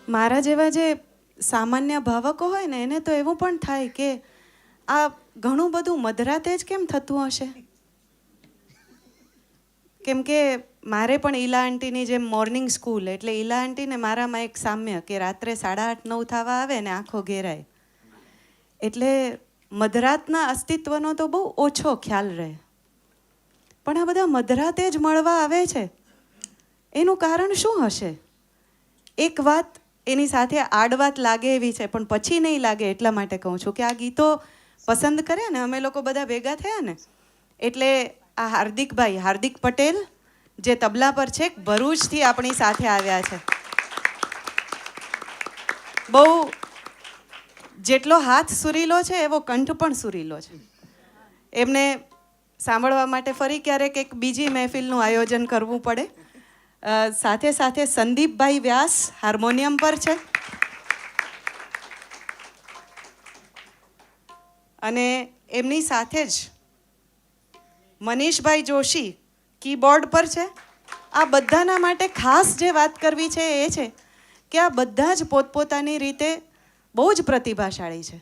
મારા જેવા જે સામાન્ય ભાવકો હોય ને એને તો એવું પણ થાય કે આ ઘણું બધું મધરાતે જ કેમ થતું હશે. કેમ કે મારે પણ ઈલા આંટીની જેમ મોર્નિંગ સ્કૂલ, એટલે ઈલા આંટીને મારામાં એક સામ્ય કે રાત્રે 8:30-9 થવા આવે ને આંખો ઘેરાય, એટલે મધરાતના અસ્તિત્વનો તો બહુ ઓછો ખ્યાલ રહે. પણ આ બધા મધરાતે જ મળવા આવે છે, એનું કારણ શું હશે? એક વાત એની સાથે આડવાત લાગે એવી છે, પણ પછી નહીં લાગે એટલા માટે કહું છું કે આ ગીતો પસંદ કર્યા ને અમે લોકો બધા ભેગા થયા ને, એટલે આ હાર્દિક પટેલ જે તબલા પર છે, ભરૂચથી આપણી સાથે આવ્યા છે. બહુ જેટલો હાથ સુરીલો છે એવો કંઠ પણ સુરીલો છે. એમને સાંભળવા માટે ફરી ક્યારેક એક બીજી મહેફિલનું આયોજન કરવું પડે. સાથે સાથે સંદીપભાઈ વ્યાસ હાર્મોનિયમ પર છે, અને એમની સાથે જ મનીષભાઈ જોશી કીબોર્ડ પર છે. આ બધાના માટે ખાસ જે વાત કરવી છે એ છે કે આ બધા જ પોતપોતાની રીતે બહુ જ પ્રતિભાશાળી છે,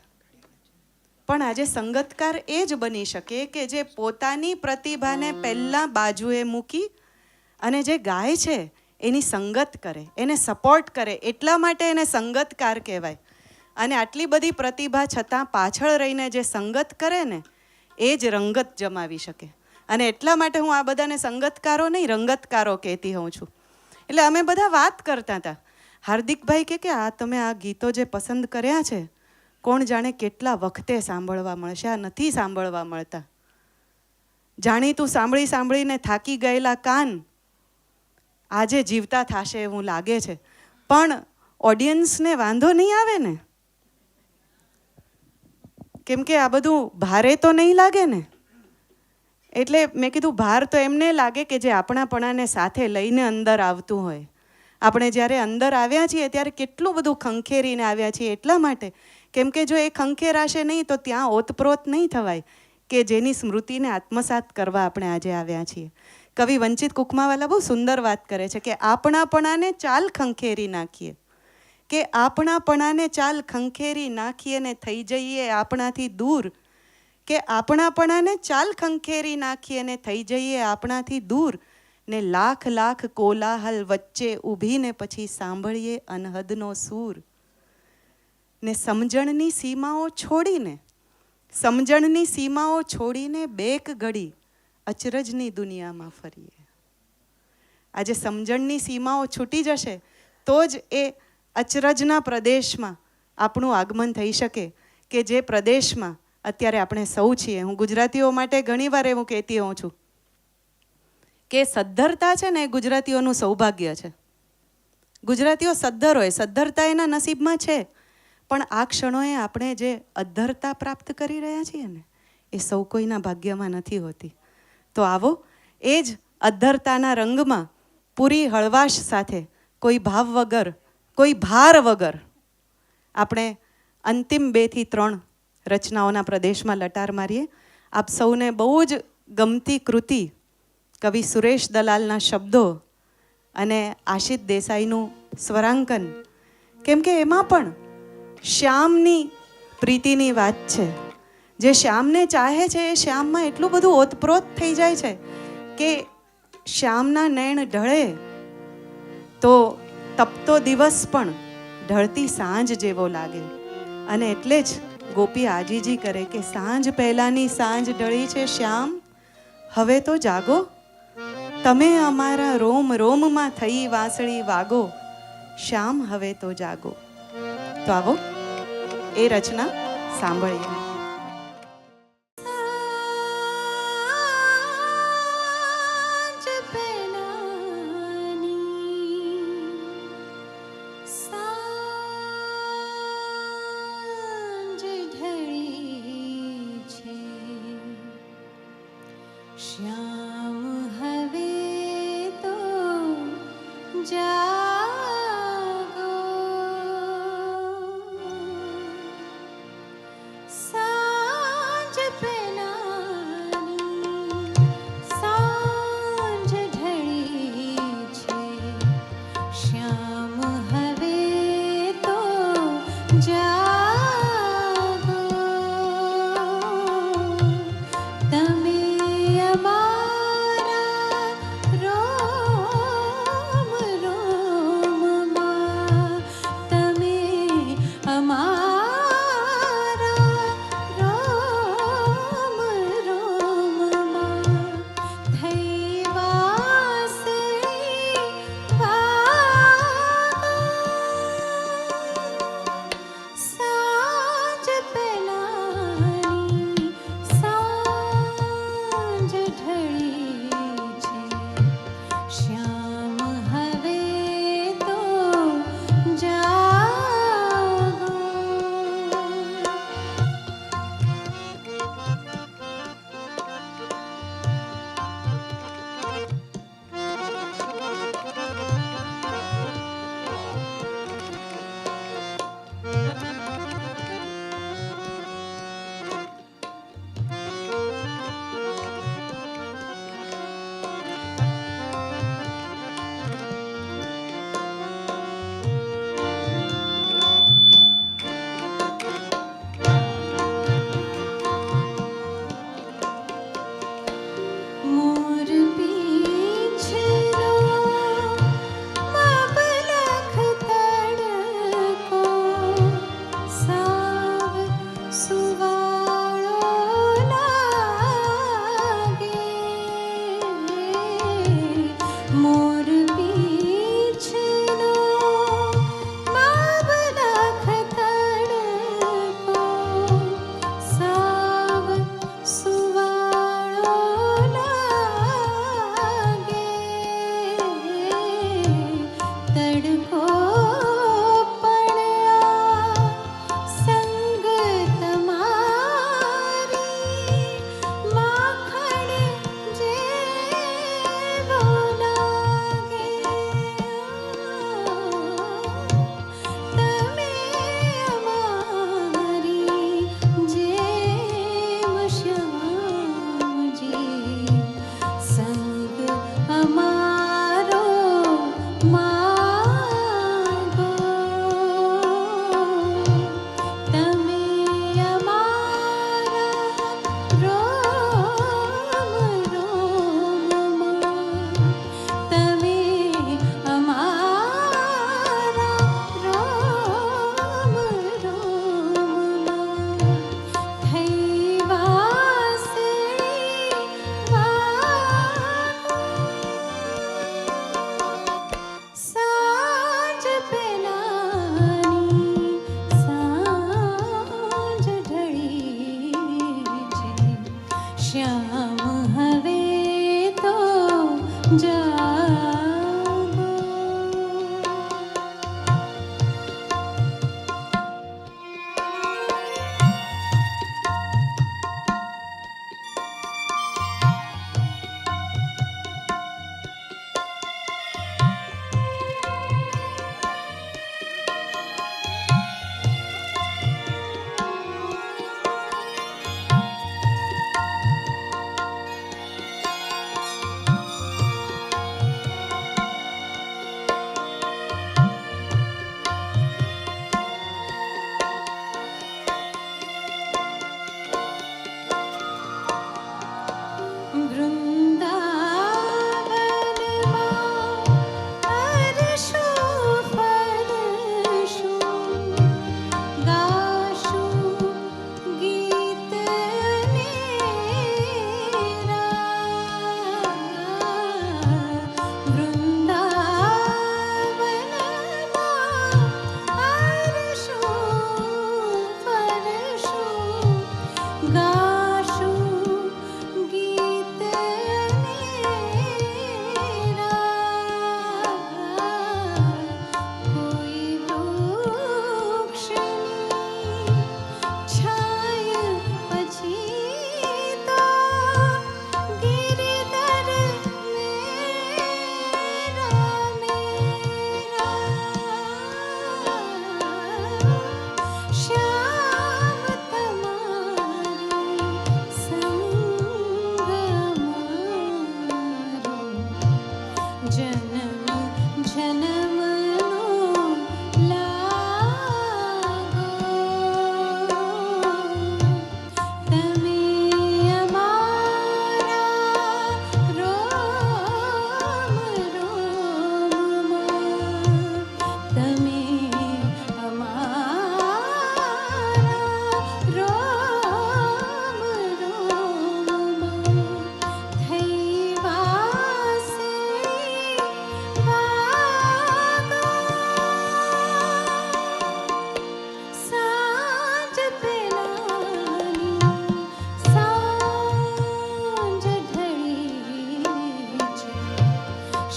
પણ આજે સંગતકાર એ જ બની શકે કે જે પોતાની પ્રતિભાને પહેલાં બાજુએ મૂકી અને જે ગાય છે એની સંગત કરે, એને સપોર્ટ કરે, એટલા માટે એને સંગતકાર કહેવાય. અને આટલી બધી પ્રતિભા છતાં પાછળ રહીને જે સંગત કરે ને એ જ રંગત જમાવી શકે. અને એટલા માટે હું આ બધાને સંગતકારો નહીં, રંગતકારો કહેતી હોઉં છું. એટલે અમે બધા વાત કરતા હતા. હાર્દિકભાઈ કે આ તમે આ ગીતો જે પસંદ કર્યા છે, કોણ જાણે કેટલા વખતે સાંભળવા મળશે, આ નથી સાંભળવા મળતા. જાણીતું સાંભળી સાંભળીને થાકી ગયેલા કાન આજે જીવતા થશે એવું લાગે છે, પણ ઓડિયન્સને વાંધો નહીં આવે ને, કેમ કે આ બધું ભારે તો નહીં લાગે ને. એટલે મેં કીધું ભાર તો એમને લાગે કે જે આપણાપણાને સાથે લઈને અંદર આવતું હોય. આપણે જ્યારે અંદર આવ્યા છીએ ત્યારે કેટલું બધું ખંખેરીને આવ્યા છીએ, એટલા માટે કેમ કે જો એ ખંખેરાશે નહીં તો ત્યાં ઓતપ્રોત નહીં થવાય કે જેની સ્મૃતિને આત્મસાત કરવા આપણે આજે આવ્યા છીએ. કવિ વંચિત કુકમાવાલા બહુ સુંદર વાત કરે છે કે આપણાપણાને ચાલ ખંખેરી નાખીએ, કે આપણાપણાને ચાલ ખંખેરી નાખીએ ને થઈ જઈએ આપણાથી દૂર, કે આપણાપણાને ચાલ ખંખેરી નાખીએ ને થઈ જઈએ આપણાથી દૂર, ને લાખ લાખ કોલાહલ વચ્ચે ઊભીને પછી સાંભળીએ અનહદનો સૂર. ને સમજણની સીમાઓ છોડીને બેક ઘડી અચરજની દુનિયામાં ફરીએ. આજે સમજણની સીમાઓ છૂટી જશે તો જ એ અચરજના પ્રદેશમાં આપણું આગમન થઈ શકે, કે જે પ્રદેશમાં અત્યારે આપણે સૌ છીએ. હું ગુજરાતીઓ માટે ઘણીવાર એવું કહેતી હોઉં છું કે સદ્ધરતા છે ને એ ગુજરાતીઓનું સૌભાગ્ય છે. ગુજરાતીઓ સદ્ધર હોય, સદ્ધરતા એના નસીબમાં છે, પણ આ ક્ષણોએ આપણે જે અદ્ધરતા પ્રાપ્ત કરી રહ્યા છીએ ને એ સૌ કોઈના ભાગ્યમાં નથી હોતી. તો આવો એ જ અદ્ધરતાના રંગમાં પૂરી હળવાશ સાથે, કોઈ ભાવ વગર, કોઈ ભાર વગર આપણે અંતિમ 2 થી 3 રચનાઓના પ્રદેશમાં લટાર મારીએ. આપ સૌને બહુ જ ગમતી કૃતિ, કવિ સુરેશ દલાલના શબ્દો અને આશિત દેસાઈનું સ્વરાંકન, કેમ કે એમાં પણ શ્યામની પ્રીતિની વાત છે. જે શ્યામને ચાહે છે એ શ્યામમાં એટલું બધું ઓતપ્રોત થઈ જાય છે કે શ્યામના નયન ઢળે તો તપતો દિવસ પણ ઢળતી સાંજ જેવો લાગે. અને એટલે જ ગોપી આજીજી કરે કે સાંજ પહેલાની સાંજ ઢળી છે શ્યામ, હવે તો જાગો, તમે અમારા રોમ રોમમાં થઈ વાંસળી વાગો, શ્યામ હવે તો જાગો. તો આવો એ રચના સાંભળીએ. શ્યામ હવે તો જાગો, જાગો તમે અમારા રોમ રોમમાં તમે અમારા રોમ રોમમાં થઈ વાસળી વાગો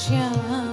શ્યામ